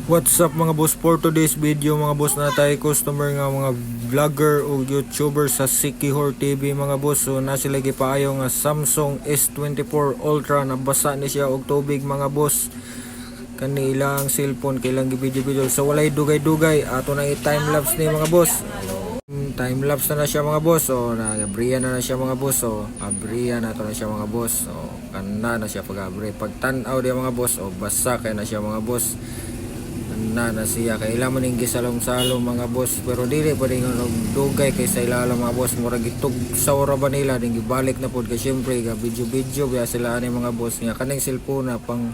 What's up mga boss, for today's video mga boss, na tayo customer nga mga vlogger o YouTuber sa Sikihor TV mga boss. So nasa lagi paayo nga Samsung S24 Ultra, nabasa ni siya og tubig mga boss. Kani ilang cellphone kailang video so walay dugay-dugay. Ato na i-time lapse ni mga boss. Time lapse na siya mga boss. So nagabriya na siya mga boss. So abriya na to na siya mga boss. So kana na siya pag-abri. Pag tan-aw dia mga boss, o basa kay na siya mga boss. Na siya kailangan ning gisalom-salom mga boss, pero dili pa rin ng dugay kay sa ilalim mga boss. Murag itog sa ora ba nila ding gibalik na pod kay syempre ga video biya sila ani mga boss nga kaning cellphone na pang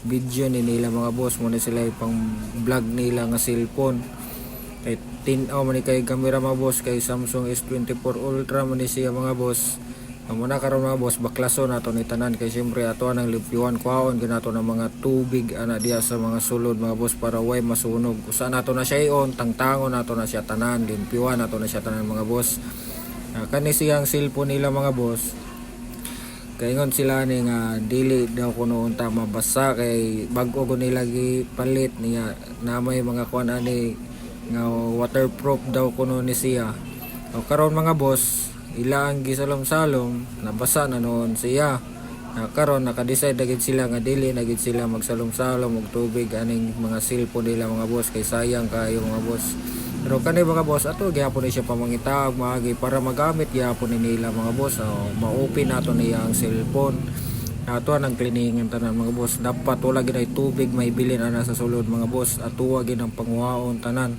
video ni nila mga boss, mo na sila pang vlog nila nga cellphone. Kay tinaw man kay camera mga boss, kay Samsung S24 Ultra man ni siya mga boss. Amo na karon mga boss, baklaso nato ni tanan kay syempre ato nang limpyuhan kwaon ginato ng mga tubig ana diya sa mga sulod mga boss para way masunog. Usa nato na siya iyon, tangtangon nato na siya tanan, limpyuhan nato na siya tanan mga boss. Kani siyang cellphone nila mga boss. Kaingon sila ni nga dili daw kuno unta mabasa kay bag-o ko nila gipalit niya na may mga kuan ani nga waterproof daw kuno ni siya. O karon mga boss, ilang gisalom-salom nabasa na noon siya. Karon naka-decide na gid sila nga dili na gid sila magsalom-salom og tubig aning mga cellphone nila mga boss, kay sayang kayo mga boss. Pero kani mga boss, ato gyapon ni siya pamangitaog maagi para magamit gyapon ni nila mga boss. Ma-open nato niya ang cellphone. Ato nang cleaningan tanan mga boss. Dapat wala gid ay tubig may bilin ana sa sulod mga boss. Ato gid ang pangwaon tanan.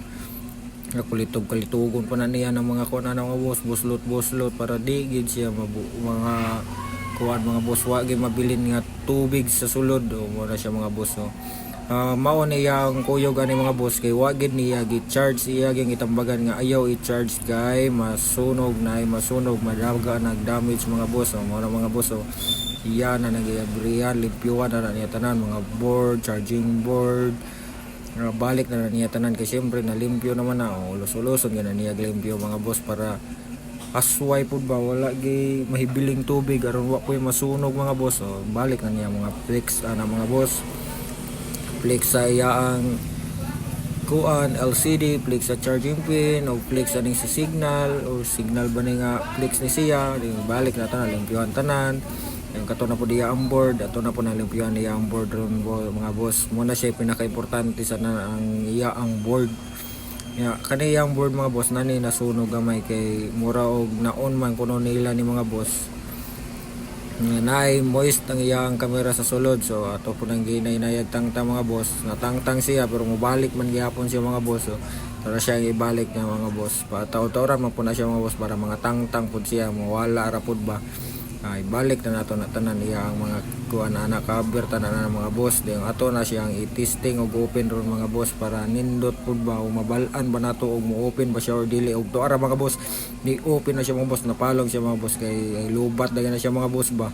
Kulitog-kalitugon pa na niya ng mga kuan na mga boss, buslot para di gid siya mga kuan mga boss, wa gid mabilin nga tubig sa sulod. O mura siya mga boss no. Mao niya ang kuyog ani mga boss, kay wa gid niya gi-charge siya gyud itambagan nga ayaw i-charge kay masunog madaga nag-damage mga boss. Mao na mga boss. Iya na nagiabriyan limpyuhan na niya tanan mga board, charging board. Balik na niya tanan kay syempre nalimpyo naman na ulos-uloson gana niya limpyo mga boss para asway pud ba wala gi mahibiling tubig aron wa koy masunog mga boss. Balik na niya mga flex ana mga boss, flex sa iyaang kuan LCD, flex sa charging pin o flex aning si signal o signal ba ni nga flex ni siya. Balik na tanan limpyohan tanan. Yung kato na po diya ang board, ato na po nalimpyuhan niya ang board ron mga boss. Muna siya pinaka-importante sana ang iya ang board. Kani ang board mga boss nani nasunog gamay kay mura og naon man kuno nila ni mga boss. Naay moist ang iya ang camera sa sulod, so ato po nang ginay-nayag tangtang mga boss. Natangtang siya pero mubalik man gyapon siya mga boss. Para siya ibalik niya mga boss. Pataw-tawran man po na siya mga boss para mga tangtang pud siya mawala ra pud ba. Ay balik na nato na tanan iya ang mga kuan ana cover tanan na mga boss. Ding ato na siyang i-testing og open ron mga boss para nindot pud ba o mabal-an ba nato og mo open ba siya or dili og tuara mga boss. Ni open na siya mga boss, napalong siya mga boss kay lubat dagan na siya mga boss ba.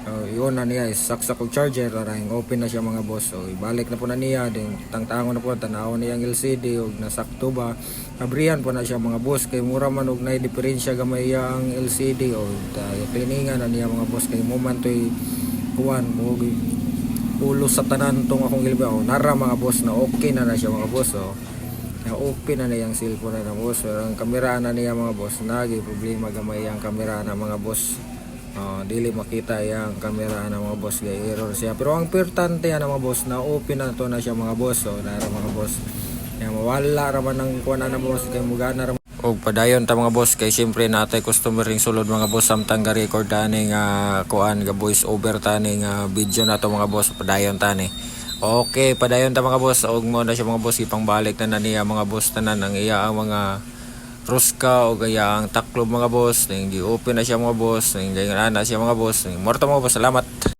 Iyon na niya saksak og charger para open na siya mga boss. So ibalik na po na niya din tangtangon na po tan-awon niya ang LCD og nasakto ba. Abriyan po na siya mga boss kay mura man og nay diferensya gamay ang LCD o cleaningan na niya mga boss kay moment toy kuan mo ulo sa tanan tong akong gilba o nara mga boss na okay na siya mga boss. So open na niya ang cellphone na boss. So, ang kamera na niya mga boss nagi problema gamay ang kamera na mga boss. Dili makita yang camera na mga boss gay error siya, pero ang importante yan mga boss na open na to na siya mga boss. So nara mga boss yang mawala ra man ang kuan na boss kay mugana ra og padayon ta mga boss kay syempre natay customer ring sulod mga boss samtang ga record ani nga kuan ga voice over tani nga video na to mga boss. Padayon tani okay, padayon ta mga boss og mo na siya mga boss ipang balik na niya mga boss tanan ang iya ang mga Ruska o gaya ang taklob mga boss. Gi-open na siya mga boss. Gayon na siya mga boss. Morto mga boss. Salamat.